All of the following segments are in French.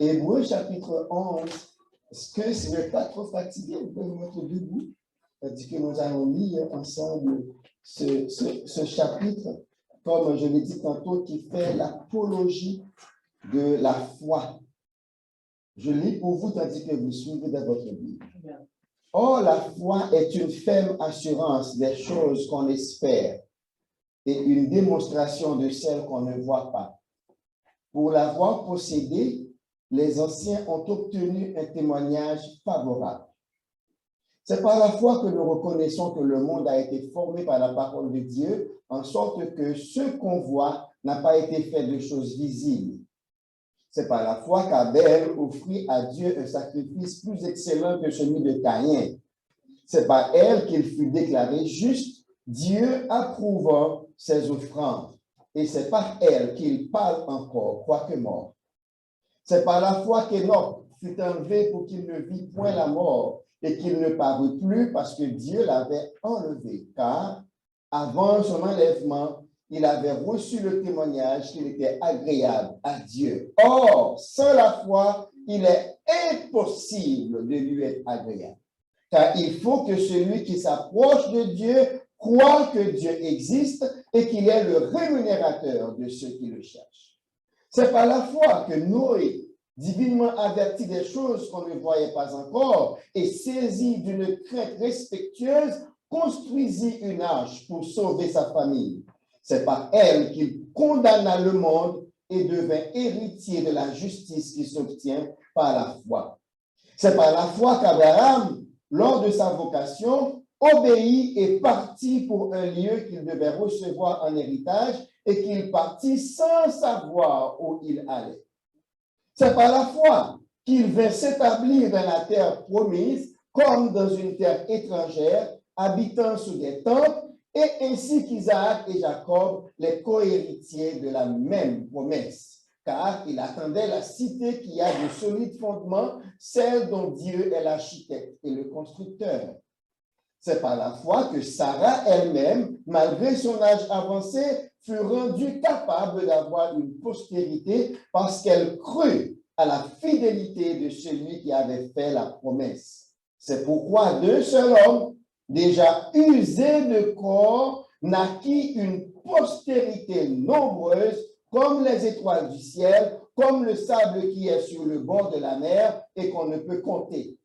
Hébreux chapitre 11. Est-ce que si vous n'êtes pas trop fatigué, vous pouvez vous mettre debout, tandis que nous allons lire ensemble ce chapitre, comme je l'ai dit tantôt, qui fait l'apologie de la foi. Je lis pour vous tandis que vous suivez dans votre Bible. Or, la foi est une ferme assurance des choses qu'on espère et une démonstration de celles qu'on ne voit pas. Pour l'avoir possédée, les anciens ont obtenu un témoignage favorable. C'est par la foi que nous reconnaissons que le monde a été formé par la parole de Dieu, en sorte que ce qu'on voit n'a pas été fait de choses visibles. C'est par la foi qu'Abel offrit à Dieu un sacrifice plus excellent que celui de Caïn. C'est par elle qu'il fut déclaré juste, Dieu approuvant ses offrandes. Et c'est par elle qu'il parle encore, quoique mort. C'est par la foi qu'Enoch fut enlevé pour qu'il ne vit point la mort et qu'il ne parut plus parce que Dieu l'avait enlevé. Car avant son enlèvement, il avait reçu le témoignage qu'il était agréable à Dieu. Or, sans la foi, il est impossible de lui être agréable. Car il faut que celui qui s'approche de Dieu croit que Dieu existe et qu'il est le rémunérateur de ceux qui le cherchent. C'est par la foi que Noé, divinement averti des choses qu'on ne voyait pas encore et saisi d'une crainte respectueuse, construisit une arche pour sauver sa famille. C'est par elle qu'il condamna le monde et devint héritier de la justice qui s'obtient par la foi. C'est par la foi qu'Abraham, lors de sa vocation, obéit et partit pour un lieu qu'il devait recevoir en héritage et qu'il partit sans savoir où il allait. C'est par la foi qu'il vint s'établir dans la terre promise comme dans une terre étrangère, habitant sous des tentes, et ainsi qu'Isaac et Jacob, les co-héritiers de la même promesse. Car il attendait la cité qui a de solides fondements, celle dont Dieu est l'architecte et le constructeur. C'est par la foi que Sarah elle-même, malgré son âge avancé, fut rendue capable d'avoir une postérité parce qu'elle crut à la fidélité de celui qui avait fait la promesse. C'est pourquoi d'un seul homme, déjà usé de corps, naquit une postérité nombreuse comme les étoiles du ciel, comme le sable qui est sur le bord de la mer et qu'on ne peut compter.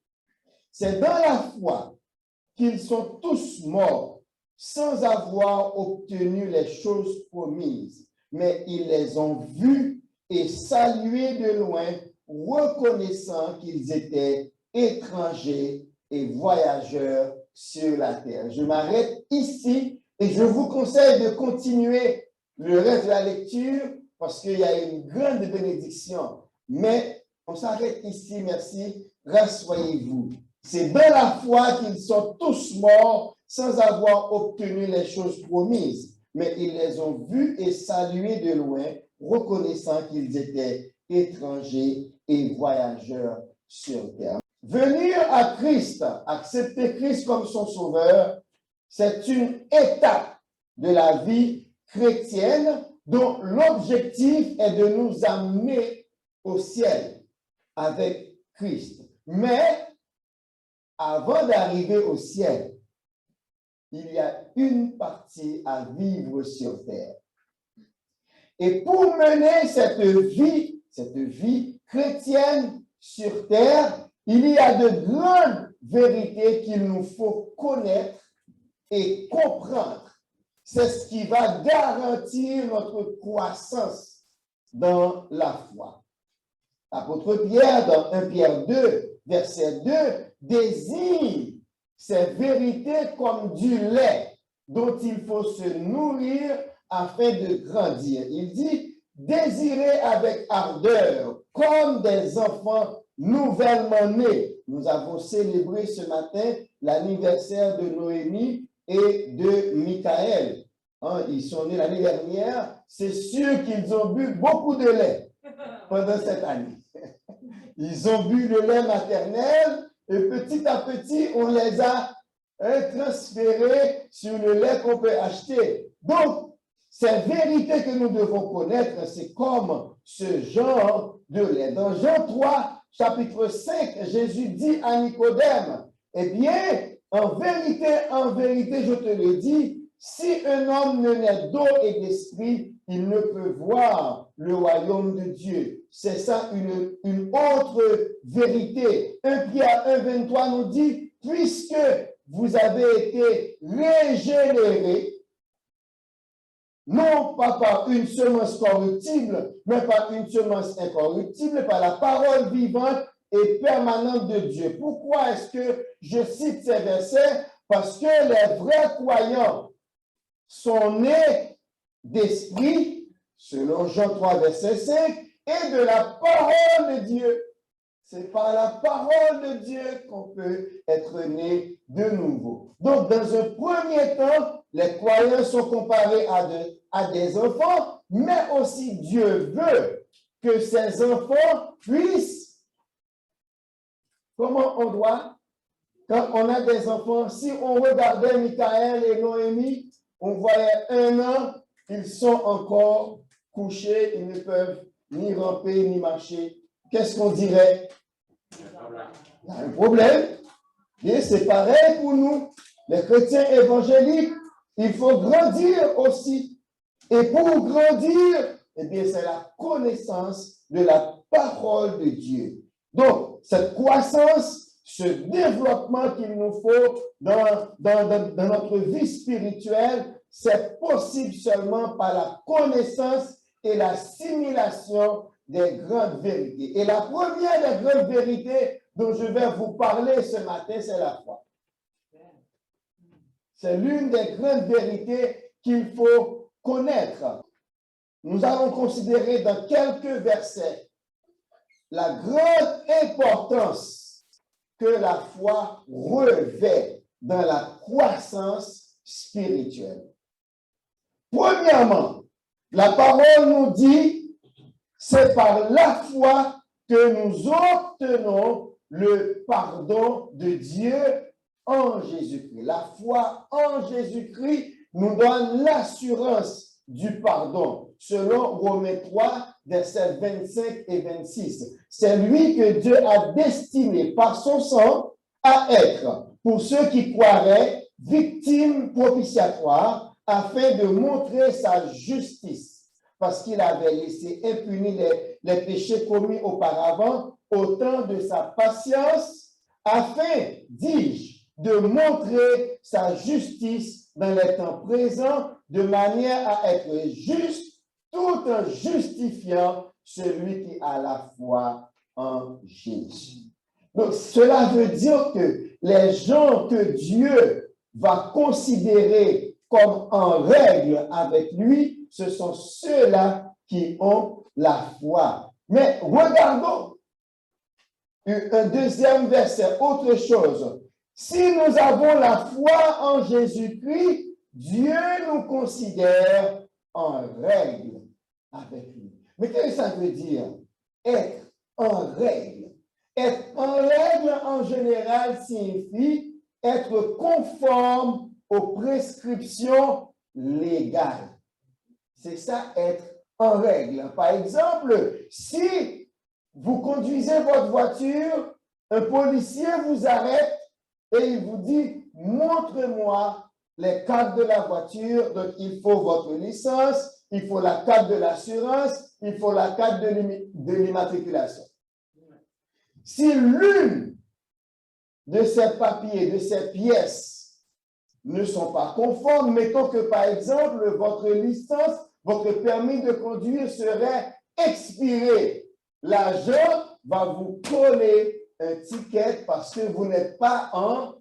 C'est dans la foi qu'ils sont tous morts sans avoir obtenu les choses promises, mais ils les ont vus et salués de loin, reconnaissant qu'ils étaient étrangers et voyageurs sur la terre. Je m'arrête ici et je vous conseille de continuer le reste de la lecture parce qu'il y a une grande bénédiction. Mais on s'arrête ici, merci. Rassoyez-vous. C'est dans la foi qu'ils sont tous morts sans avoir obtenu les choses promises, mais ils les ont vus et salués de loin, reconnaissant qu'ils étaient étrangers et voyageurs sur terre. Venir à Christ, accepter Christ comme son sauveur, c'est une étape de la vie chrétienne dont l'objectif est de nous amener au ciel avec Christ. Mais avant d'arriver au ciel, il y a une partie à vivre sur terre. Et pour mener cette vie chrétienne sur terre, il y a de grandes vérités qu'il nous faut connaître et comprendre. C'est ce qui va garantir notre croissance dans la foi. L'apôtre Pierre, dans 1 Pierre 2, verset 2, désigne ces vérités comme du lait dont il faut se nourrir afin de grandir. Il dit, désirez avec ardeur comme des enfants nouvellement nés. Nous avons célébré ce matin l'anniversaire de Noémie et de Michaël. Ils sont nés l'année dernière. C'est sûr qu'ils ont bu beaucoup de lait pendant cette année. Ils ont bu le lait maternel et petit à petit, on les a transférés sur le lait qu'on peut acheter. Donc, Ces vérités que nous devons connaître, c'est comme ce genre de lait. Dans Jean 3, chapitre 5, Jésus dit à Nicodème, eh bien, en vérité, je te le dis, si un homme ne naît d'eau et d'esprit, il ne peut voir le royaume de Dieu. C'est ça une autre vérité. 1 Pierre 1, 23 nous dit, puisque vous avez été régénérés, non pas par une semence corruptible, mais par une semence incorruptible, par la parole vivante et permanente de Dieu. Pourquoi est-ce que je cite ces versets? Parce que les vrais croyants sont nés d'esprit, selon Jean 3, verset 5, et de la parole de Dieu. C'est par la parole de Dieu qu'on peut être né de nouveau. Donc, dans un premier temps, les croyants sont comparés à des enfants, mais aussi Dieu veut que ces enfants puissent, comment on doit, quand on a des enfants, si on regardait Michael et Noémie, on voyait 1 an, ils sont encore couchés, ils ne peuvent ni ramper ni marcher. Qu'est-ce qu'on dirait? Il y a un problème. Et c'est pareil pour nous. Les chrétiens évangéliques, il faut grandir aussi. Et pour grandir, eh bien, c'est la connaissance de la parole de Dieu. Donc, cette croissance, ce développement qu'il nous faut dans notre vie spirituelle, c'est possible seulement par la connaissance et l'assimilation des grandes vérités. Et la première des grandes vérités dont je vais vous parler ce matin, c'est la foi. C'est l'une des grandes vérités qu'il faut connaître. Nous allons considérer dans quelques versets la grande importance que la foi revêt dans la croissance spirituelle. Premièrement, la parole nous dit, c'est par la foi que nous obtenons le pardon de Dieu en Jésus-Christ. La foi en Jésus-Christ nous donne l'assurance du pardon, selon Romains 3, versets 25 et 26. C'est lui que Dieu a destiné par son sang à être, pour ceux qui croiraient, victime propitiatoire, afin de montrer sa justice, parce qu'il avait laissé impunis les péchés commis auparavant au temps de sa patience, afin, dis-je, de montrer sa justice dans les temps présents, de manière à être juste, tout en justifiant celui qui a la foi en Jésus. Donc, cela veut dire que les gens que Dieu va considérer comme en règle avec lui, ce sont ceux-là qui ont la foi. Mais regardons un deuxième verset, autre chose. Si nous avons la foi en Jésus-Christ, Dieu nous considère en règle avec lui. Mais qu'est-ce que ça veut dire? Être en règle. Être en règle, en général, signifie être conforme aux prescriptions légales. C'est ça, être en règle. Par exemple, si vous conduisez votre voiture, un policier vous arrête et il vous dit, montre-moi les cartes de la voiture. Donc, il faut votre licence, il faut la carte de l'assurance, il faut la carte de l'immatriculation. Si l'une de ces papiers, de ces pièces ne sont pas conformes, mettons que par exemple, votre licence, votre permis de conduire serait expiré. L'agent va vous coller un ticket parce que vous n'êtes pas en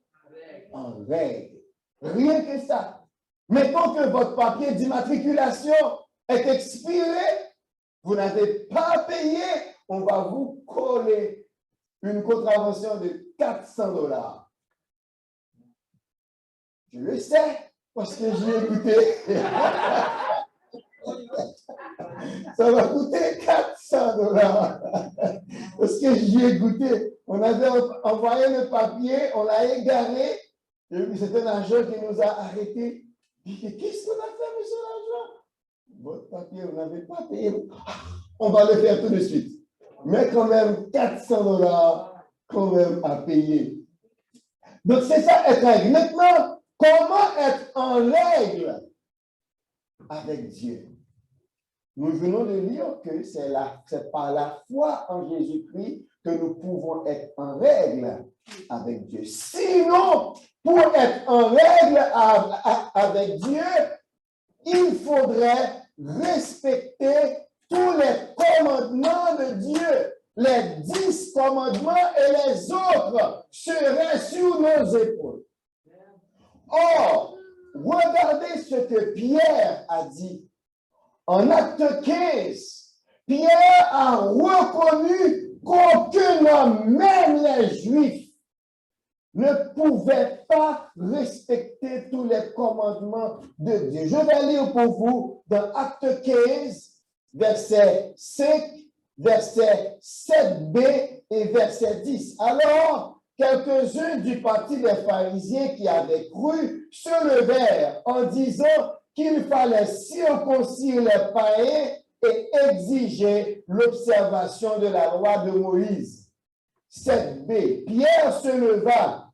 règle. Rien que ça. Mettons que votre papier d'immatriculation est expiré, vous n'avez pas payé, on va vous coller une contravention de $400. Je le sais, parce que j'y ai goûté. Ça va coûter $400. Parce que j'y ai goûté. On avait envoyé le papier, on l'a égaré, et puis c'est un agent qui nous a arrêtés. Il dit, qu'est-ce qu'on a fait, monsieur l'agent? votre papier, vous n'avez pas payé. On va le faire tout de suite. Mais quand même, $400 quand même à payer. Donc, c'est ça, être règle. Maintenant, comment être en règle avec Dieu? Nous venons de lire que c'est par la foi en Jésus-Christ que nous pouvons être en règle avec Dieu. Sinon, pour être en règle avec Dieu, il faudrait respecter tous les commandements de Dieu. Les 10 commandements et les autres seraient sur nos épaules. Or, regardez ce que Pierre a dit. En acte 15, Pierre a reconnu qu'aucun homme, même les Juifs, ne pouvait pas respecter tous les commandements de Dieu. Je vais lire pour vous dans Acte 15, verset 5, verset 7b et verset 10. Alors, quelques-uns du parti des pharisiens qui avaient cru se levèrent en disant qu'il fallait circoncire les païens et exiger l'observation de la loi de Moïse. 7b. Pierre se leva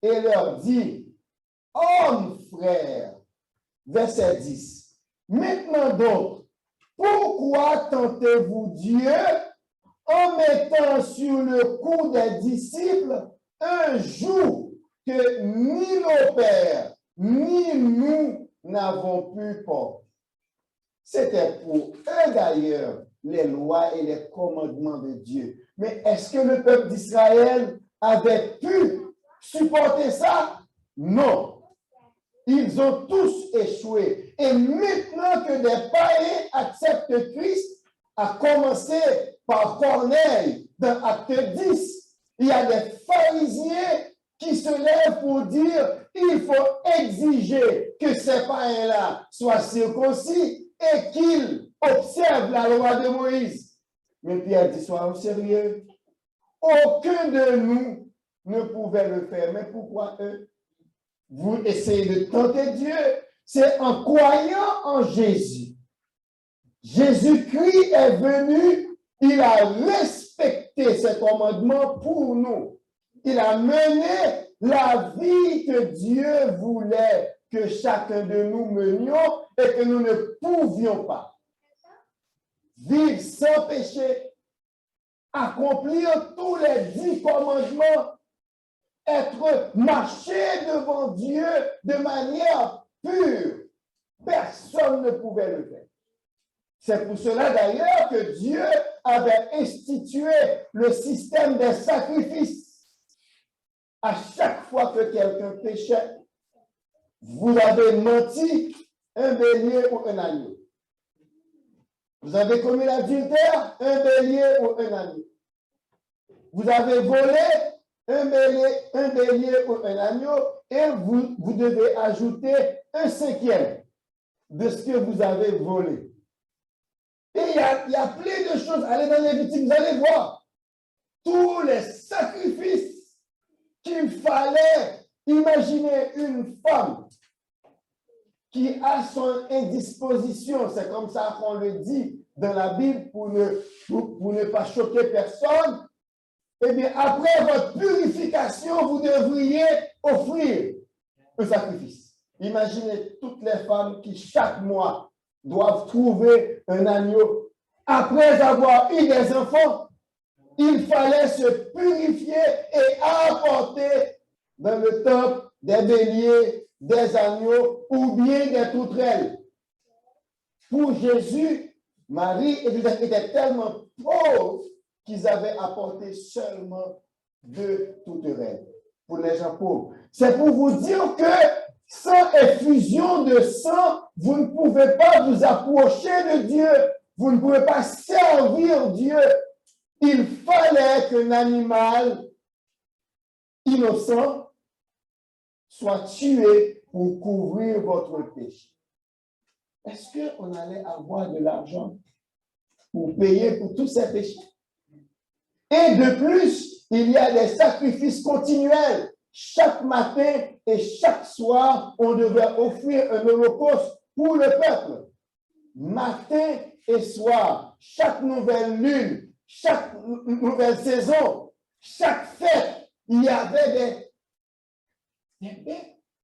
et leur dit, « Hommes, frères, verset 10, maintenant donc, pourquoi tentez-vous Dieu en mettant sur le cou des disciples un joug que ni nos pères, ni nous n'avons pu porter? » C'était pour eux d'ailleurs les lois et les commandements de Dieu. Mais est-ce que le peuple d'Israël avait pu supporter ça? Non. Ils ont tous échoué. Et maintenant que des païens acceptent Christ, à commencer par Corneille dans Acte 10, il y a des pharisiens qui se lèvent pour dire il faut exiger que ces païens-là soient circoncis et qu'ils observent la loi de Moïse. Mais Pierre dit, sois sérieux. Aucun de nous ne pouvait le faire. Mais pourquoi eux? Vous essayez de tenter Dieu. C'est en croyant en Jésus. Jésus-Christ est venu, il a respecté ses commandements pour nous. Il a mené la vie que Dieu voulait que chacun de nous menions et que nous ne pouvions pas. Vivre sans péché, accomplir tous les 10 commandements, marcher devant Dieu de manière pure. Personne ne pouvait le faire. C'est pour cela d'ailleurs que Dieu avait institué le système des sacrifices. À chaque fois que quelqu'un péchait, vous avez menti, un bélier ou un agneau. Vous avez commis l'adultère, un bélier ou un agneau. Vous avez volé, un bélier ou un agneau, et vous devez ajouter un 5e de ce que vous avez volé. Et il y a plein de choses. Allez dans Lévitique, vous allez voir tous les sacrifices qu'il fallait. Imaginer une femme qui a son indisposition, c'est comme ça qu'on le dit dans la Bible pour ne pas choquer personne. Eh bien, après votre purification, vous devriez offrir un sacrifice. Imaginez toutes les femmes qui, chaque mois, doivent trouver un agneau. Après avoir eu des enfants, il fallait se purifier et apporter dans le temple des béliers, des agneaux ou bien des tourterelles. Pour Jésus, Marie et Joseph étaient tellement pauvres qu'ils avaient apporté seulement 2 tourterelles pour les gens pauvres. C'est pour vous dire que sans effusion de sang, vous ne pouvez pas vous approcher de Dieu. Vous ne pouvez pas servir Dieu. Il fallait qu'un animal innocent soit tué pour couvrir votre péché. Est-ce qu'on allait avoir de l'argent pour payer pour tous ces péchés? Et de plus, il y a des sacrifices continuels. Chaque matin et chaque soir, on devait offrir un holocauste pour le peuple. matin et soir, chaque nouvelle lune, chaque nouvelle saison, chaque fête, il y avait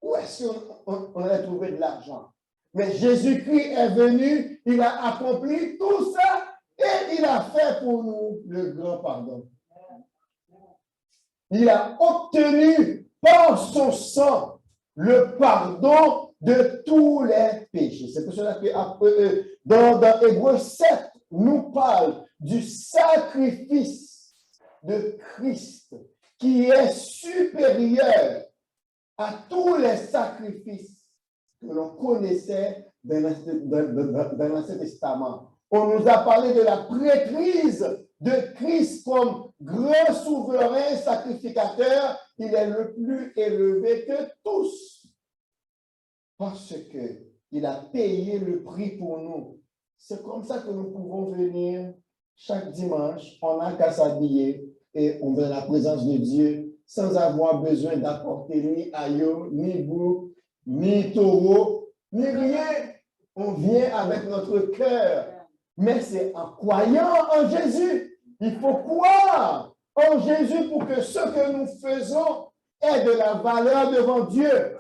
où est-ce qu'on a trouvé de l'argent? Mais Jésus-Christ est venu, il a accompli tout ça et il a fait pour nous le grand pardon. Il a obtenu par son sang le pardon de tous les péchés. C'est pour cela que dans Hébreux 7, nous parle du sacrifice de Christ qui est supérieur à tous les sacrifices que l'on connaissait dans l'Ancien Testament. On nous a parlé de la prêtrise de Christ comme grand souverain sacrificateur. Il est le plus élevé que tous parce qu'il a payé le prix pour nous. C'est comme ça que nous pouvons venir chaque dimanche, on n'a qu'à s'habiller et on vient à la présence de Dieu sans avoir besoin d'apporter ni aïeul, ni bouc, ni taureau, ni rien. On vient avec notre cœur. Mais c'est en croyant en Jésus. Il faut croire en Jésus pour que ce que nous faisons ait de la valeur devant Dieu.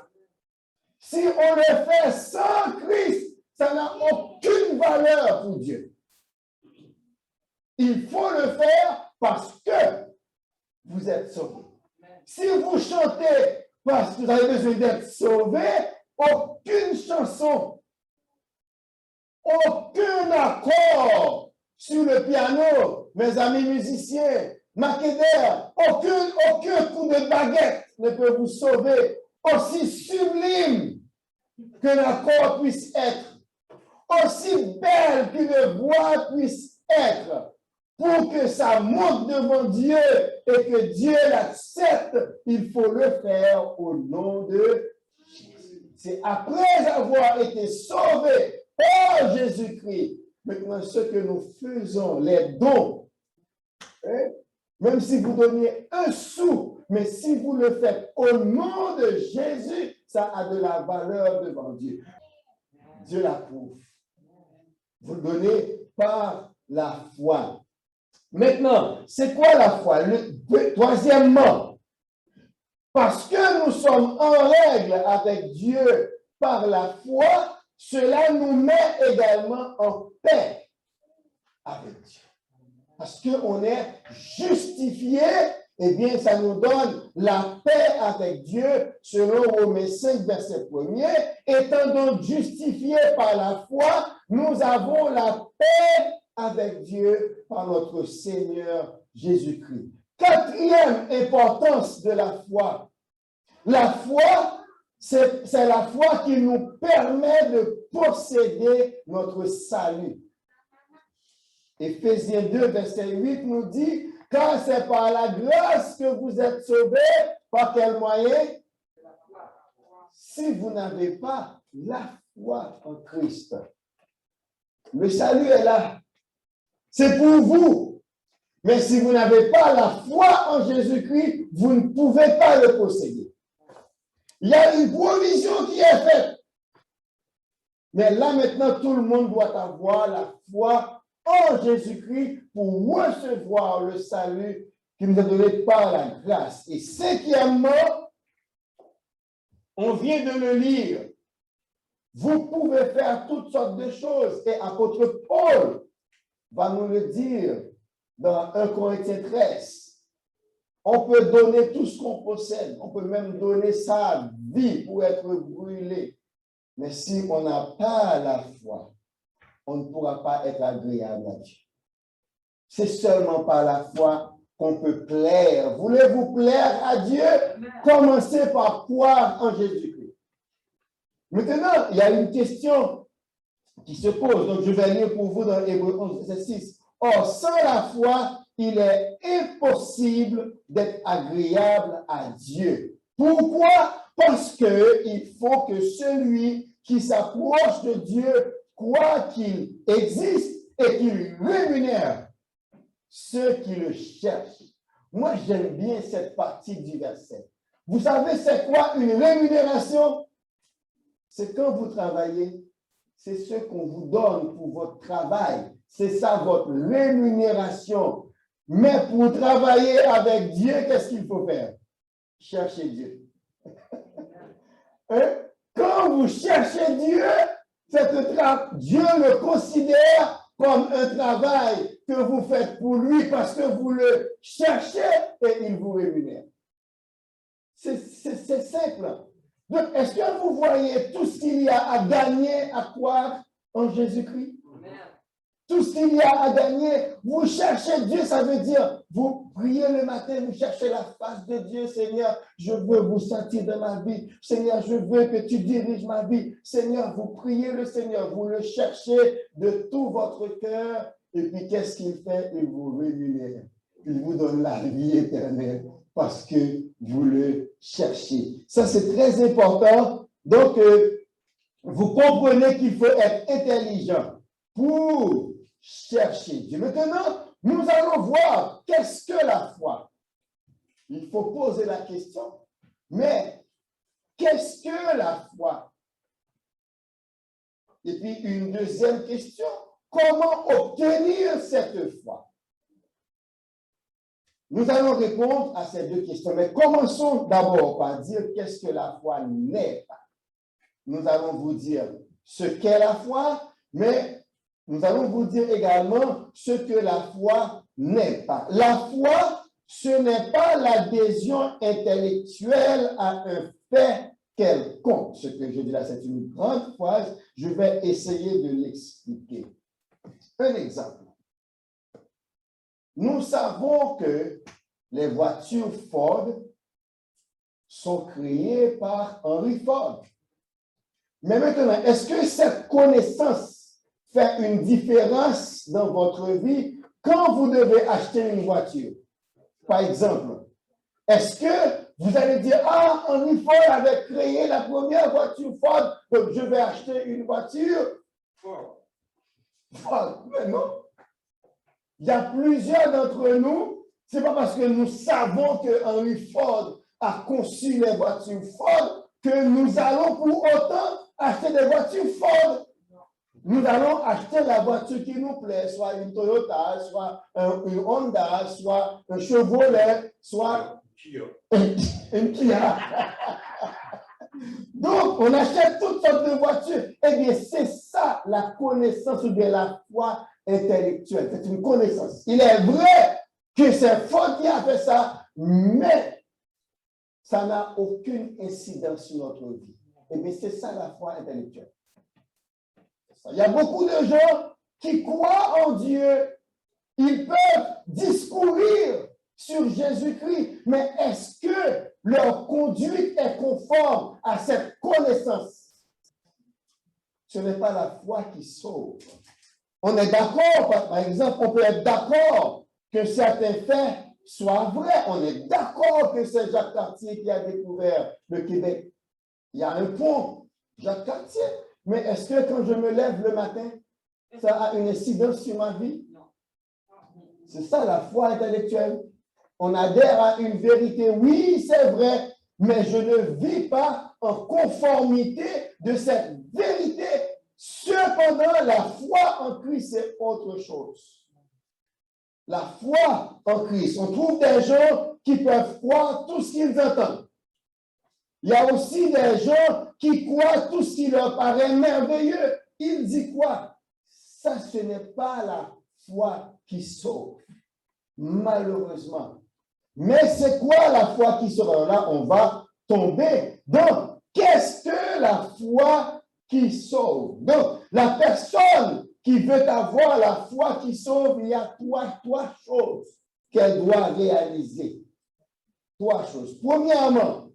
Si on le fait sans Christ, ça n'a aucune valeur pour Dieu. Il faut le faire parce que vous êtes sauvés. Si vous chantez parce que vous avez besoin d'être sauvés, aucune chanson, aucun accord sur le piano, mes amis musiciens, maqueteurs, aucun coup de baguette ne peut vous sauver, aussi sublime qu'un accord puisse être, aussi belle qu'une voix puisse être. Pour que ça monte devant Dieu et que Dieu l'accepte, il faut le faire au nom de Jésus. C'est après avoir été sauvés par Jésus-Christ. Maintenant, ce que nous faisons, les dons, hein, même si vous donniez un sou, mais si vous le faites au nom de Jésus, ça a de la valeur devant Dieu. Dieu l'approuve. Vous le donnez par la foi. Maintenant, c'est quoi la foi? Troisièmement, parce que nous sommes en règle avec Dieu par la foi, cela nous met également en paix avec Dieu. Parce qu'on est justifié, eh bien, ça nous donne la paix avec Dieu, selon Romains 5, verset 1er. Étant donc justifiés par la foi, nous avons la paix avec Dieu par notre Seigneur Jésus-Christ. Quatrième importance de la foi. La foi, c'est la foi qui nous permet de posséder notre salut. Éphésiens 2, verset 8 nous dit, car c'est par la grâce que vous êtes sauvés, par quel moyen? Si vous n'avez pas la foi en Christ, le salut est là. C'est pour vous. Mais si vous n'avez pas la foi en Jésus-Christ, vous ne pouvez pas le posséder. Il y a une provision qui est faite. Mais là maintenant, tout le monde doit avoir la foi en Jésus-Christ pour recevoir le salut qui nous est donné par la grâce. Et cinquièmement, on vient de le lire. Vous pouvez faire toutes sortes de choses. Et apôtre Paul va nous le dire dans 1 Corinthiens 13. On peut donner tout ce qu'on possède. On peut même donner sa vie pour être brûlé. Mais si on n'a pas la foi, on ne pourra pas être agréable à Dieu. C'est seulement par la foi qu'on peut plaire. Voulez-vous plaire à Dieu? Commencez par croire en Jésus-Christ. Maintenant, il y a une question qui se pose. Donc, je vais lire pour vous dans Hébreux 11, verset 6. Or, sans la foi, il est impossible d'être agréable à Dieu. Pourquoi? Parce qu'il faut que celui qui s'approche de Dieu croit qu'il existe et qu'il rémunère ceux qui le cherchent. Moi, j'aime bien cette partie du verset. Vous savez, c'est quoi une rémunération? C'est quand vous travaillez c'est ce qu'on vous donne pour votre travail. C'est ça votre rémunération. Mais pour travailler avec Dieu, qu'est-ce qu'il faut faire? Chercher Dieu. Hein? Quand vous cherchez Dieu, Dieu le considère comme un travail que vous faites pour lui parce que vous le cherchez et il vous rémunère. C'est simple. Donc, est-ce que vous voyez tout ce qu'il y a à gagner à croire en Jésus-Christ? Tout ce qu'il y a à gagner, vous cherchez Dieu, ça veut dire, vous priez le matin, vous cherchez la face de Dieu. Seigneur, je veux vous sentir dans ma vie. Seigneur, je veux que tu diriges ma vie. Seigneur, vous priez le Seigneur, vous le cherchez de tout votre cœur. Et puis, qu'est-ce qu'il fait? Il vous rémunère. Il vous donne la vie éternelle parce que vous le cherchez. Ça, c'est très important. Donc, vous comprenez qu'il faut être intelligent pour chercher Dieu. Maintenant, nous allons voir qu'est-ce que la foi. Il faut poser la question, mais qu'est-ce que la foi? Et puis une deuxième question, comment obtenir cette foi? Nous allons répondre à ces deux questions, mais commençons d'abord par dire qu'est-ce que la foi n'est pas. Nous allons vous dire ce qu'est la foi, mais nous allons vous dire également ce que la foi n'est pas. La foi, ce n'est pas l'adhésion intellectuelle à un fait quelconque. Ce que je dis là, c'est une grande phrase. Je vais essayer de l'expliquer. Un exemple. Nous savons que les voitures Ford sont créées par Henry Ford. Mais maintenant, est-ce que cette connaissance fait une différence dans votre vie quand vous devez acheter une voiture? Par exemple, est-ce que vous allez dire, ah, Henry Ford avait créé la première voiture Ford, donc je vais acheter une voiture Ford. Mais non. Il y a plusieurs d'entre nous, ce n'est pas parce que nous savons que Henry Ford a conçu les voitures Ford que nous allons pour autant acheter des voitures Ford. Nous allons acheter la voiture qui nous plaît, soit une Toyota, soit une Honda, soit un Chevrolet, soit une Kia. Donc, on achète toutes sortes de voitures. Eh bien, c'est ça la connaissance ou bien la foi intellectuelle. C'est une connaissance. Il est vrai que c'est Ford qui a fait ça, mais ça n'a aucune incidence sur notre vie. Eh bien, c'est ça la foi intellectuelle. Il y a beaucoup de gens qui croient en Dieu. Ils peuvent discourir sur Jésus-Christ, mais est-ce que leur conduite est conforme à cette connaissance? Ce n'est pas la foi qui sauve. On est d'accord, par exemple, on peut être d'accord que certains faits soient vrais. On est d'accord que c'est Jacques Cartier qui a découvert le Québec. Il y a un pont, Jacques Cartier. Mais est-ce que quand je me lève le matin, ça a une incidence sur ma vie? C'est ça la foi intellectuelle. On adhère à une vérité. Oui, c'est vrai, mais je ne vis pas en conformité de cette vérité. Cependant, la foi en Christ, c'est autre chose. La foi en Christ. On trouve des gens qui peuvent croire tout ce qu'ils entendent. Il y a aussi des gens qui croient tout ce qui leur paraît merveilleux. Il dit quoi? Ça, ce n'est pas la foi qui sauve, malheureusement. Mais c'est quoi la foi qui sauve? Alors là, on va tomber dans qu'est-ce que la foi qui sauve? Donc, la personne qui veut avoir la foi qui sauve, il y a trois choses qu'elle doit réaliser. Trois choses. Premièrement,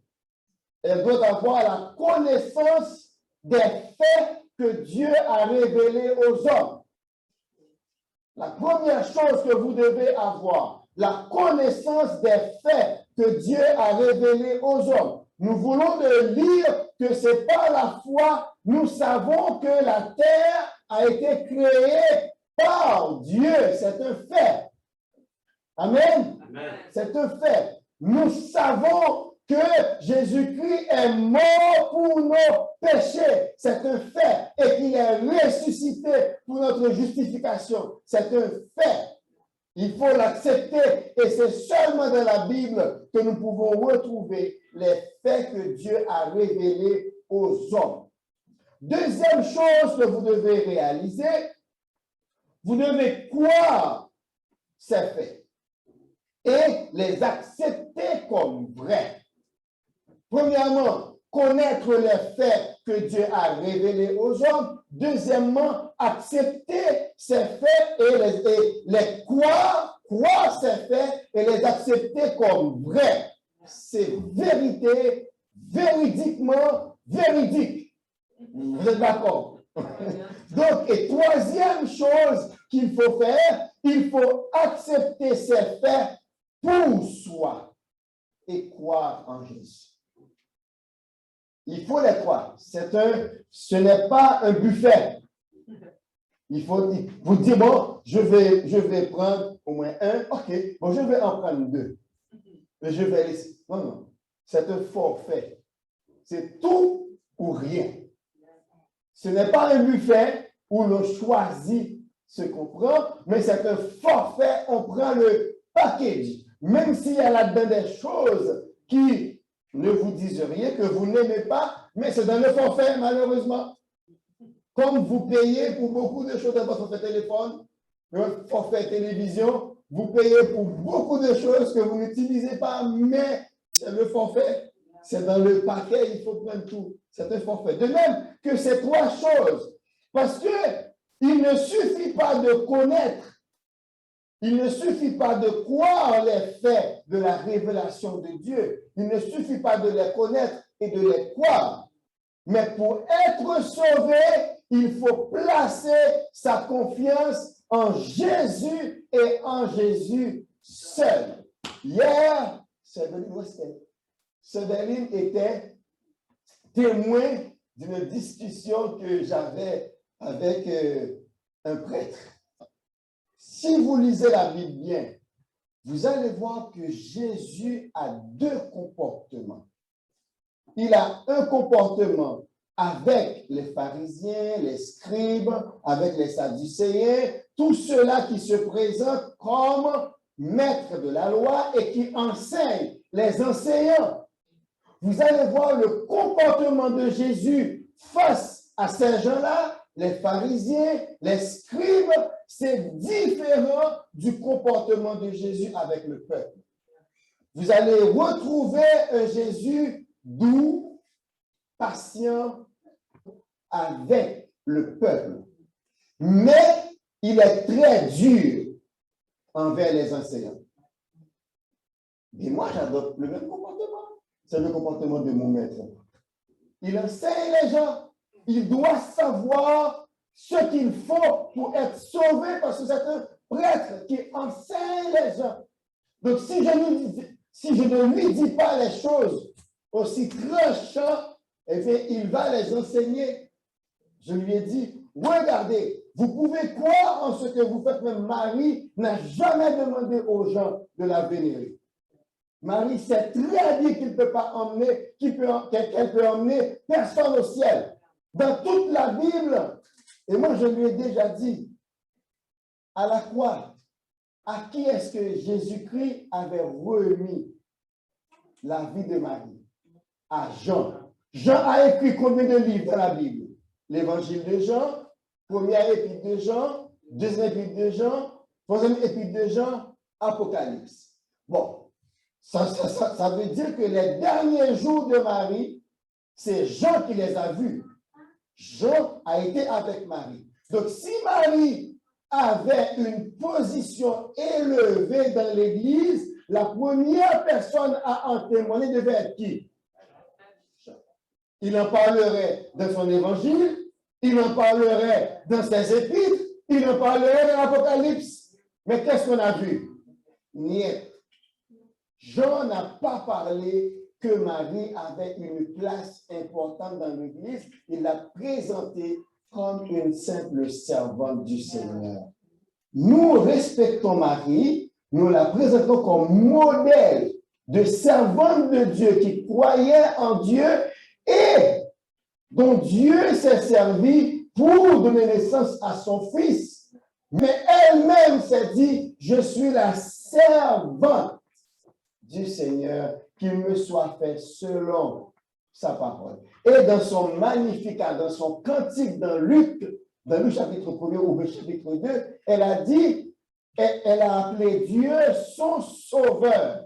elle doit avoir la connaissance des faits que Dieu a révélés aux hommes. La première chose que vous devez avoir, la connaissance des faits que Dieu a révélés aux hommes. Nous voulons de lire que ce n'est pas la foi. Nous savons que la terre a été créée par Dieu. C'est un fait. Amen. Amen. C'est un fait. Nous savons que Jésus-Christ est mort pour nos péchés. C'est un fait. Et qu'il est ressuscité pour notre justification. C'est un fait. Il faut l'accepter. Et c'est seulement dans la Bible que nous pouvons retrouver les faits que Dieu a révélés aux hommes. Deuxième chose que vous devez réaliser, vous devez croire ces faits et les accepter comme vrais. Premièrement, connaître les faits que Dieu a révélés aux hommes. Deuxièmement, accepter ces faits et les croire ces faits et les accepter comme vrais. C'est vérité, véridiquement véridique. Vous êtes d'accord? Donc, et troisième chose qu'il faut faire, il faut accepter ces faits pour soi et croire en Jésus. Il faut les croire. Ce n'est pas un buffet. Il faut vous dire, bon, je vais prendre au moins un, ok, bon, je vais en prendre deux. Mais je vais laisser. Non, non. C'est un forfait. C'est tout ou rien. Ce n'est pas un buffet où l'on choisit ce qu'on prend, mais c'est un forfait, on prend le package. Même s'il y a là-dedans des choses qui ne vous disent rien, que vous n'aimez pas, mais c'est dans le forfait, malheureusement. Comme vous payez pour beaucoup de choses dans votre forfait téléphone, votre forfait télévision, vous payez pour beaucoup de choses que vous n'utilisez pas, mais c'est le forfait. C'est dans le paquet, il faut prendre tout. C'est un forfait. De même que ces trois choses. Parce que il ne suffit pas de connaître, il ne suffit pas de croire les faits de la révélation de Dieu. Il ne suffit pas de les connaître et de les croire. Mais pour être sauvé, il faut placer sa confiance en Jésus et en Jésus seul. Hier, Séverine était témoin d'une discussion que j'avais avec un prêtre. Si vous lisez la Bible bien, vous allez voir que Jésus a deux comportements. Il a un comportement avec les pharisiens, les scribes, avec les sadducéens, tous ceux-là qui se présentent comme maîtres de la loi et qui enseignent, les enseignants. Vous allez voir le comportement de Jésus face à ces gens-là, les pharisiens, les scribes, c'est différent du comportement de Jésus avec le peuple. Vous allez retrouver un Jésus doux, patient avec le peuple. Mais il est très dur envers les enseignants. Et moi, j'adopte le même comportement. C'est le comportement de mon maître. Il enseigne les gens. Il doit savoir ce qu'il faut pour être sauvé parce que c'est un prêtre qui enseigne les gens. Donc, si je ne lui dis pas les choses aussi tranchantes, eh bien, il va les enseigner. Je lui ai dit, regardez, vous pouvez croire en ce que vous faites, même Marie n'a jamais demandé aux gens de la vénérer. Marie sait très bien qu'il ne peut pas emmener, qu'elle peut emmener personne au ciel. Dans toute la Bible, et moi je lui ai déjà dit, à la croix, à qui est-ce que Jésus-Christ avait remis la vie de Marie? À Jean. Jean a écrit combien de livres dans la Bible? L'évangile de Jean, première épître de Jean, deuxième épître de Jean, troisième épître de Jean, Apocalypse. Bon, ça veut dire que les derniers jours de Marie, c'est Jean qui les a vus. Jean a été avec Marie. Donc, si Marie avait une position élevée dans l'Église, la première personne à en témoigner devait être qui? Il en parlerait dans son évangile, il en parlerait dans ses épîtres, il en parlerait dans l'Apocalypse. Mais qu'est-ce qu'on a vu? Niet. Jean n'a pas parlé que Marie avait une place importante dans l'Église. Il l'a présentée comme une simple servante du Seigneur. Nous respectons Marie, nous la présentons comme modèle de servantes de Dieu qui croyaient en Dieu et dont Dieu s'est servi pour donner naissance à son fils. Mais elle-même s'est dit, je suis la servante du Seigneur, qu'il me soit fait selon sa parole. Et dans son Magnificat, dans son cantique dans Luc chapitre 1er ou chapitre 2, elle a dit, elle a appelé Dieu son sauveur.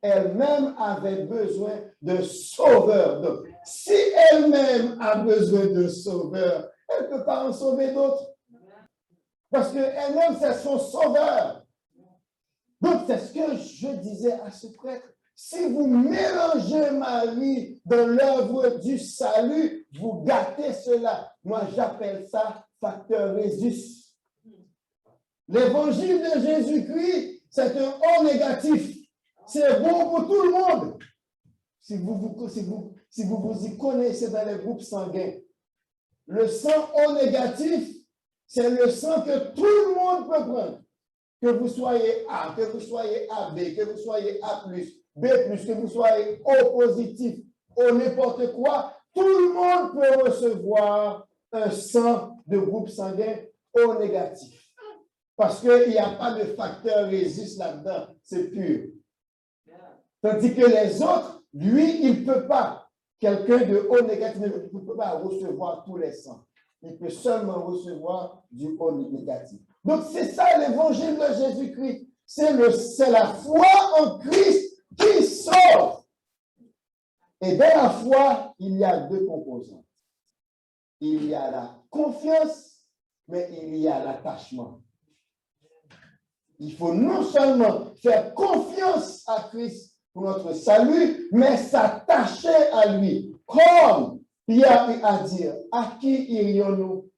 Elle-même avait besoin de sauveur. Donc, si elle-même a besoin de sauveur, elle ne peut pas en sauver d'autres. Parce qu'elle-même, c'est son sauveur. Donc, c'est ce que je disais à ce prêtre. Si vous mélangez Marie dans l'œuvre du salut, vous gâtez cela. Moi, j'appelle ça facteur Résus. L'évangile de Jésus-Christ, c'est un O négatif. C'est bon pour tout le monde. Si vous vous y connaissez dans les groupes sanguins, le sang O négatif, c'est le sang que tout le monde peut prendre. Que vous soyez A, que vous soyez AB, que vous soyez A+, B+, que vous soyez O positif, ou n'importe quoi, tout le monde peut recevoir un sang de groupe sanguin O négatif. Parce qu'il n'y a pas de facteur Résus là-dedans, c'est pur. Tandis que les autres, lui, il ne peut pas. Quelqu'un de O négatif ne peut pas recevoir tous les sangs. Il peut seulement recevoir du O négatif. Donc, c'est ça l'évangile de Jésus-Christ. C'est la foi en Christ qui sauve. Et dans la foi, il y a deux composants. Il y a la confiance, mais il y a l'attachement. Il faut non seulement faire confiance à Christ pour notre salut, mais s'attacher à lui. Comme Pierre a dit, à qui irions-nous?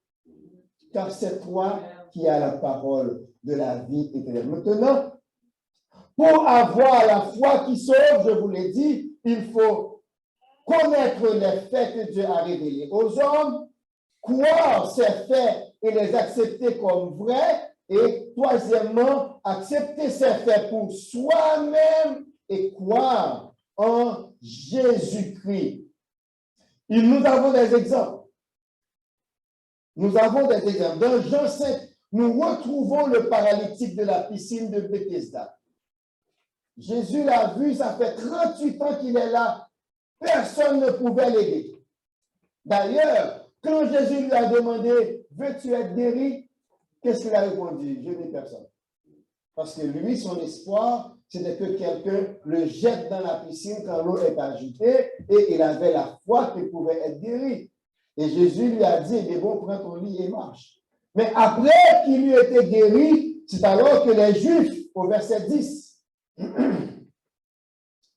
Car c'est toi qui as la parole de la vie éternelle. Maintenant, pour avoir la foi qui sauve, je vous l'ai dit, il faut connaître les faits que Dieu a révélés aux hommes, croire ces faits et les accepter comme vrais, et troisièmement, accepter ces faits pour soi-même et croire en Jésus-Christ. Et nous avons des exemples. Nous avons des exemples. Dans Jean 5, nous retrouvons le paralytique de la piscine de Bethesda. Jésus l'a vu, ça fait 38 ans qu'il est là. Personne ne pouvait l'aider. D'ailleurs, quand Jésus lui a demandé, veux-tu être guéri? Qu'est-ce qu'il a répondu? Je n'ai personne. Parce que lui, son espoir, c'était que quelqu'un le jette dans la piscine quand l'eau est agitée et il avait la foi qu'il pouvait être guéri. Et Jésus lui a dit, bon, prends ton lit et marche. Mais après qu'il lui était guéri, c'est alors que les Juifs, au verset 10,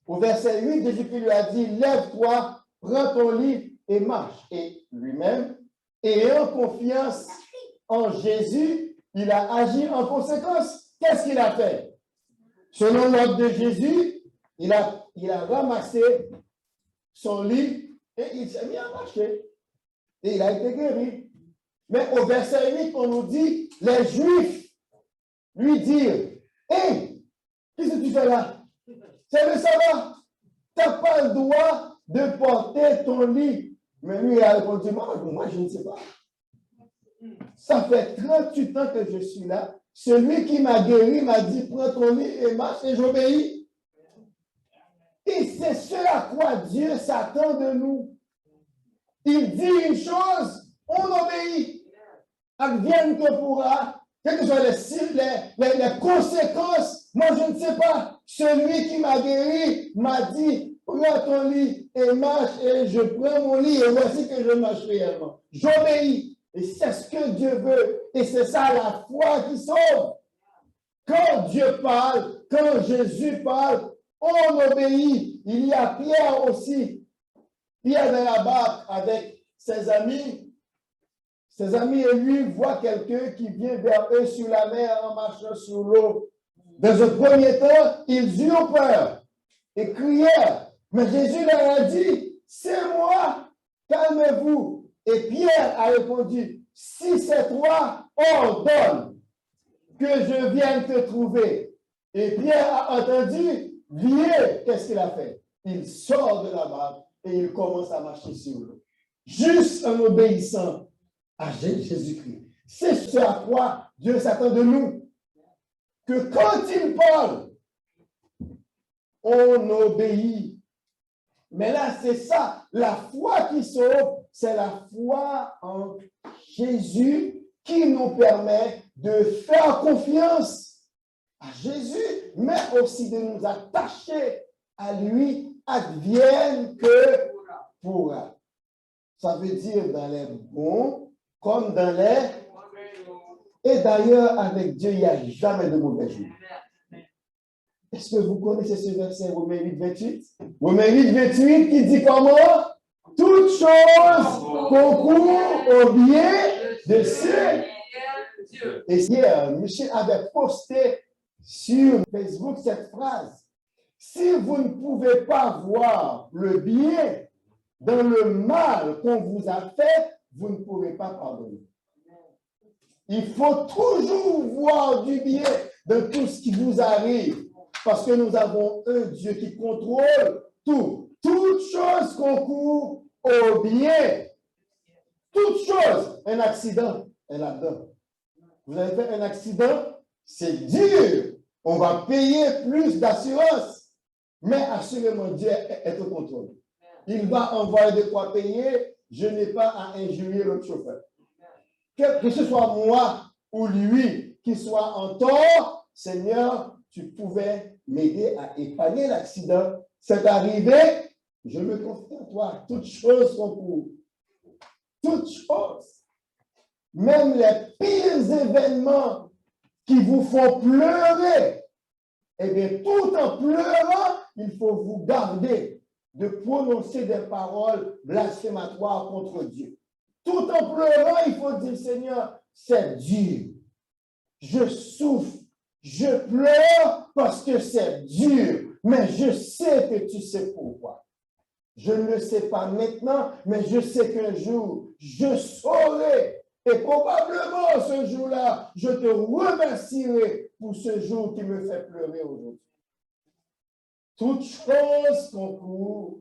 au verset 8, Jésus lui a dit, lève-toi, prends ton lit et marche. Et lui-même, ayant confiance en Jésus, il a agi en conséquence. Qu'est-ce qu'il a fait? Selon l'ordre de Jésus, il a ramassé son lit et il s'est mis à marcher. Et il a été guéri. Mais au verset 8, on nous dit, les Juifs lui dirent, hé, qu'est-ce que tu fais là? C'est le sabbat. Tu n'as pas le droit de porter ton lit. Mais lui, il a répondu, moi, je ne sais pas. Ça fait 38 ans que je suis là. Celui qui m'a guéri m'a dit, prends ton lit et marche, et j'obéis. Et c'est ce à quoi Dieu s'attend de nous. Il dit une chose, on obéit. Advienne que pourra, quelles que soient les conséquences, moi je ne sais pas. Celui qui m'a guéri m'a dit, prends ton lit et marche, et je prends mon lit, et voici que je marche réellement. J'obéis. Et c'est ce que Dieu veut. Et c'est ça la foi qui sauve. Quand Dieu parle, quand Jésus parle, on obéit. Il y a Pierre aussi. Pierre dans la barque avec ses amis. Ses amis et lui voient quelqu'un qui vient vers eux sur la mer en marchant sur l'eau. Dans un premier temps, ils eurent peur et crièrent. Mais Jésus leur a dit, c'est moi, calmez-vous. Et Pierre a répondu, si c'est toi, ordonne que je vienne te trouver. Et Pierre a entendu, vient, qu'est-ce qu'il a fait? Il sort de la barque et il commence à marcher sur l'eau. Juste en obéissant à Jésus-Christ. C'est ce à quoi Dieu s'attend de nous. Que quand il parle, on obéit. Mais là, c'est ça. La foi qui sauve, c'est la foi en Jésus qui nous permet de faire confiance à Jésus, mais aussi de nous attacher à lui, advienne que pourra. Ça veut dire dans les bons comme dans les... Et d'ailleurs, avec Dieu, il n'y a jamais de mauvais jour. Est-ce que vous connaissez ce verset, Romains 8, 28? Romains 8, 28 qui dit comment? Toutes choses concourent au bien de ceux. Et hier, Michel avait posté sur Facebook cette phrase. Si vous ne pouvez pas voir le bien dans le mal qu'on vous a fait, vous ne pourrez pas pardonner. Il faut toujours voir du bien dans tout ce qui vous arrive. Parce que nous avons un Dieu qui contrôle tout. Toutes choses concourent au bien. Toutes choses. Un accident est là-dedans. Vous avez fait un accident, c'est dur. On va payer plus d'assurance. Mais assurément, Dieu est au contrôle. Il va envoyer de quoi payer. Je n'ai pas à injurier l'autre chauffeur. Que ce soit moi ou lui qui soit en tort, Seigneur, tu pouvais m'aider à épargner l'accident. C'est arrivé, je me confie en toi. Toutes choses concourent. Toutes choses. Même les pires événements qui vous font pleurer, eh bien, tout en pleurant, il faut vous garder de prononcer des paroles blasphématoires contre Dieu. Tout en pleurant, il faut dire, Seigneur, c'est dur. Je souffre. Je pleure parce que c'est dur, mais je sais que tu sais pourquoi. Je ne le sais pas maintenant, mais je sais qu'un jour, je saurai. Et probablement, ce jour-là, je te remercierai pour ce jour qui me fait pleurer aujourd'hui. Toutes choses concourent,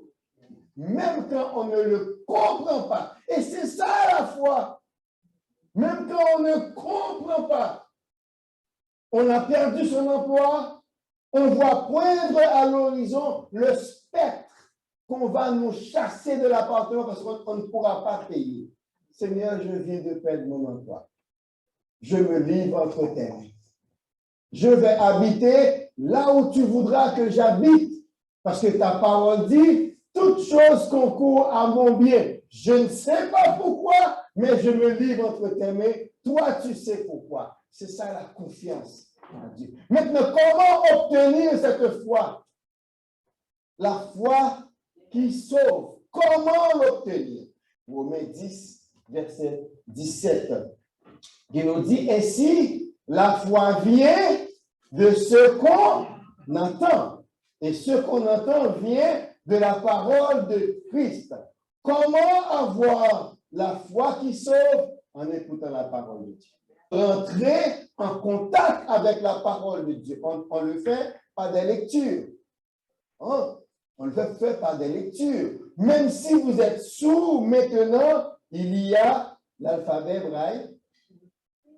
même quand on ne le comprend pas. Et c'est ça la foi. Même quand on ne comprend pas. On a perdu son emploi, on voit poindre à l'horizon le spectre qu'on va nous chasser de l'appartement parce qu'on ne pourra pas payer. Seigneur, je viens de perdre mon emploi. Je me livre entre tes mains. Je vais habiter là où tu voudras que j'habite. Parce que ta parole dit, toute chose concourt à mon bien. Je ne sais pas pourquoi, mais je me livre entre tes mains. Toi, tu sais pourquoi. C'est ça la confiance en Dieu. Maintenant, comment obtenir cette foi? La foi qui sauve. Comment l'obtenir? Romains 10, verset 17. Il nous dit ainsi, la foi vient de ce qu'on entend. Et ce qu'on entend vient de la parole de Christ. Comment avoir la foi qui sauve? En écoutant la parole de Dieu. Rentrer en contact avec la parole de Dieu. On le fait par des lectures. Hein? On le fait par des lectures. Même si vous êtes sourd maintenant, il y a l'alphabet braille.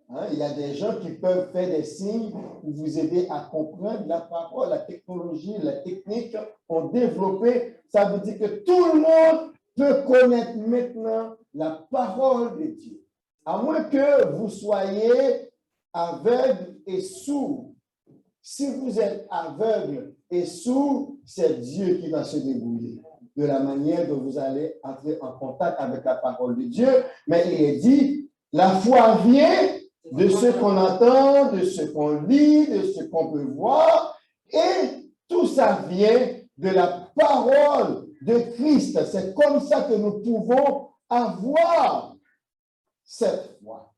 Hein? Il y a des gens qui peuvent faire des signes pour vous aider à comprendre la parole, la technologie, la technique ont développé. Ça veut dire que tout le monde peut connaître maintenant la parole de Dieu. À moins que vous soyez aveugle et sourd. Si vous êtes aveugle et sourd, c'est Dieu qui va se débrouiller de la manière dont vous allez entrer en contact avec la parole de Dieu. Mais il est dit, la foi vient de ce qu'on entend, de ce qu'on lit, de ce qu'on peut voir, et tout ça vient de la parole de Christ. C'est comme ça que nous pouvons avoir cette foi.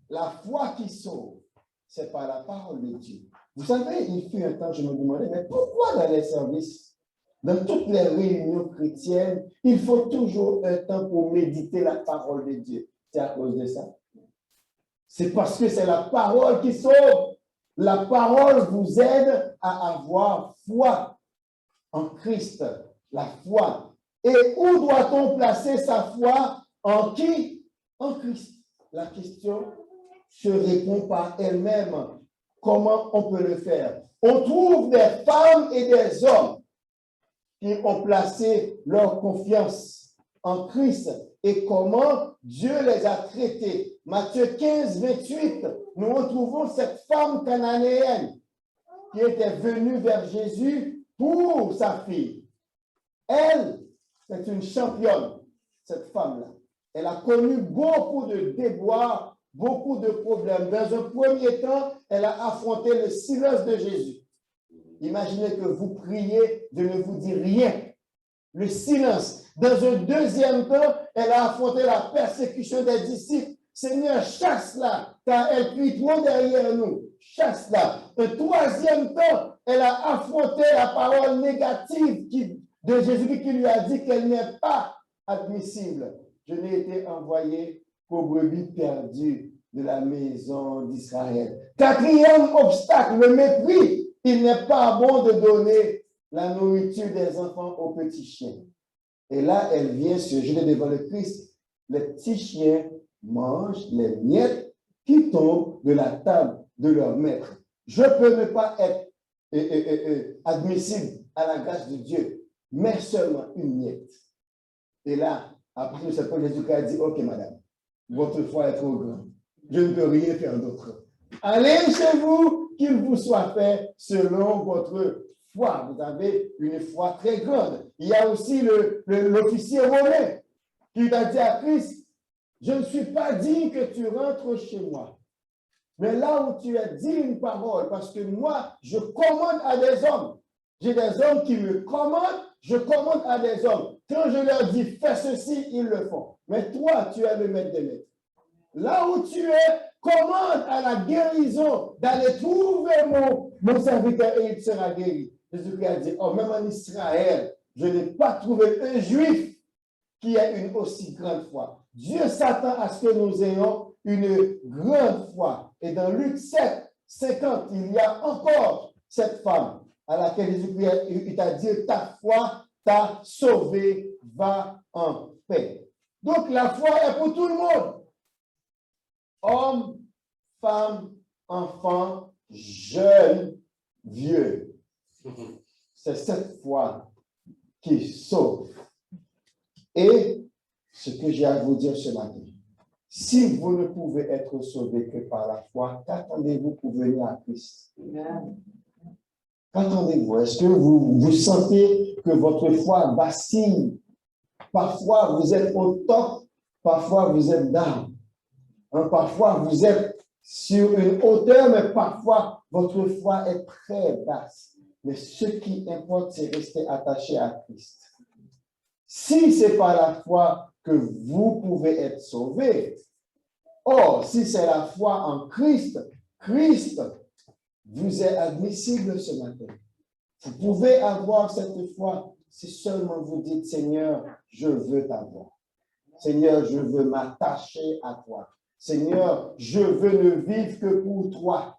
La foi qui sauve, c'est par la parole de Dieu. Vous savez, il fut un temps, je me demandais, mais pourquoi dans les services, dans toutes les réunions chrétiennes, il faut toujours un temps pour méditer la parole de Dieu? C'est à cause de ça. C'est parce que c'est la parole qui sauve. La parole vous aide à avoir foi. en Christ, la foi. Et où doit-on placer sa foi? En qui? En Christ. La question se répond par elle-même. Comment on peut le faire? On trouve des femmes et des hommes qui ont placé leur confiance en Christ et comment Dieu les a traités. Matthieu 15, 28, nous retrouvons cette femme cananéenne qui était venue vers Jésus pour sa fille. Elle, c'est une championne, cette femme-là. Elle a connu beaucoup de déboires, beaucoup de problèmes. Dans un premier temps, elle a affronté le silence de Jésus. Imaginez que vous priez, Dieu ne vous dit rien. Le silence. Dans un deuxième temps, elle a affronté la persécution des disciples. Seigneur, chasse-la, car elle crie trop derrière nous. Chasse-la. Un troisième temps, elle a affronté la parole négative de Jésus qui lui a dit qu'elle n'est pas admissible. Je n'ai été envoyé qu'aux brebis perdues de la maison d'Israël. Quatrième obstacle, le mépris. Il n'est pas bon de donner la nourriture des enfants aux petits chiens. Et là, elle vient se jeter devant le Christ. Les petits chiens mangent les miettes qui tombent de la table de leur maître. Je peux ne pas être admissible à la grâce de Dieu, mais seulement une miette. Et là, après le septembre, Jésus a dit, ok madame, votre foi est trop grande. Je ne peux rien faire d'autre. Allez chez vous, qu'il vous soit fait selon votre foi. Vous avez une foi très grande. Il y a aussi l'officier romain qui a dit à Christ, je ne suis pas digne que tu rentres chez moi. Mais là où tu as dit une parole, parce que moi, je commande à des hommes. J'ai des hommes qui me commandent, je commande à des hommes. Quand je leur dis, fais ceci, ils le font. Mais toi, tu es le maître des maîtres. Là où tu es, commande à la guérison d'aller trouver mon serviteur et il sera guéri. Jésus-Christ a dit, oh, même en Israël, je n'ai pas trouvé un juif qui ait une aussi grande foi. Dieu s'attend à ce que nous ayons une grande foi. Et dans Luc 7, 50, il y a encore cette femme à laquelle Jésus-Christ a dit, ta foi t'a sauvé, va en paix. Donc la foi est pour tout le monde. Hommes, femmes, enfants, jeunes, vieux. C'est cette foi qui sauve. Et ce que j'ai à vous dire ce matin, si vous ne pouvez être sauvé que par la foi, qu'attendez-vous pour venir à Christ? Qu'attendez-vous? Est-ce que vous sentez que votre foi vacille? Parfois, vous êtes au top, parfois, vous êtes down. Parfois, vous êtes sur une hauteur, mais parfois, votre foi est très basse. Mais ce qui importe, c'est rester attaché à Christ. Si c'est par la foi que vous pouvez être sauvé, or, si c'est la foi en Christ, Christ vous est admissible ce matin. Vous pouvez avoir cette foi si seulement vous dites, Seigneur, je veux t'avoir. Seigneur, je veux m'attacher à toi. Seigneur, je veux ne vivre que pour toi.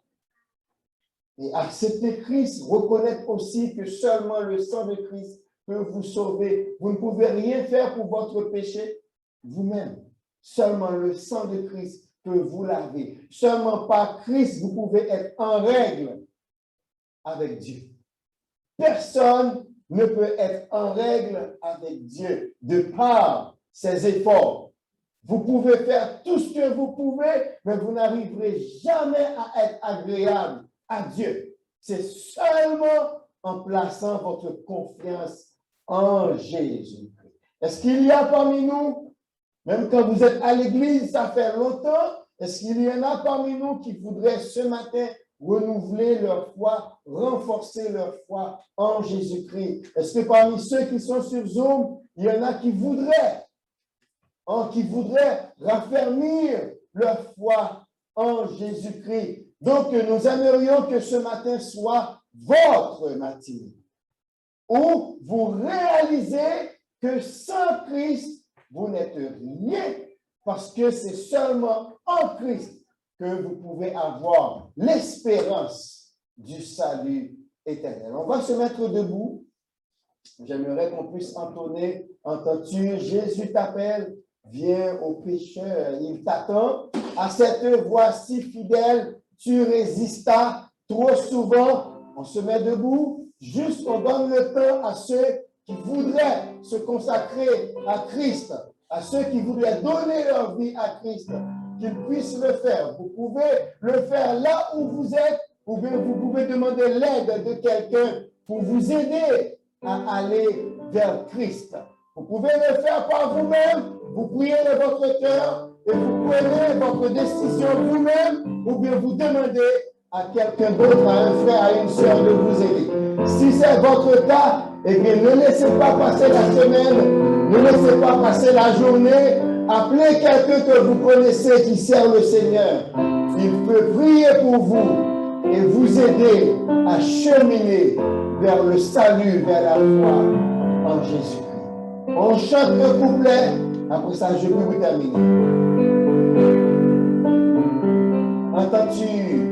Et accepter Christ, reconnaître aussi que seulement le sang de Christ peut vous sauver. Vous ne pouvez rien faire pour votre péché vous-même. Seulement le sang de Christ peut vous laver. Seulement par Christ, vous pouvez être en règle avec Dieu. Personne ne peut être en règle avec Dieu de par ses efforts. Vous pouvez faire tout ce que vous pouvez, mais vous n'arriverez jamais à être agréable à Dieu. C'est seulement en plaçant votre confiance en Jésus. Est-ce qu'il y a parmi nous, même quand vous êtes à l'église, ça fait longtemps, est-ce qu'il y en a parmi nous qui voudraient ce matin renouveler leur foi, renforcer leur foi en Jésus-Christ? Est-ce que parmi ceux qui sont sur Zoom, il y en a qui voudraient raffermir leur foi en Jésus-Christ? Donc, nous aimerions que ce matin soit votre matinée, où vous réalisez que sans Christ, vous n'êtes rien, parce que c'est seulement en Christ que vous pouvez avoir l'espérance du salut éternel. On va se mettre debout j'aimerais qu'on puisse entonner, entends-tu, Jésus t'appelle, viens au pécheur, il t'attend. À cette voix si fidèle, tu résistas trop souvent. On se met debout, juste on donne le temps à ceux qui voudraient se consacrer à Christ, à ceux qui voudraient donner leur vie à Christ, qu'ils puissent le faire. Vous pouvez le faire là où vous êtes, ou bien vous pouvez demander l'aide de quelqu'un pour vous aider à aller vers Christ. Vous pouvez le faire par vous-même, vous priez de votre cœur et vous prenez votre décision vous-même, ou bien vous demandez à quelqu'un d'autre, à un frère, à une sœur de vous aider. Si c'est votre cas, eh bien, ne laissez pas passer la semaine, ne laissez pas passer la journée. Appelez quelqu'un que vous connaissez qui sert le Seigneur. Il peut prier pour vous et vous aider à cheminer vers le salut, vers la foi en Jésus-Christ. On chante le couplet, après ça, je peux vous terminer. Entends-tu?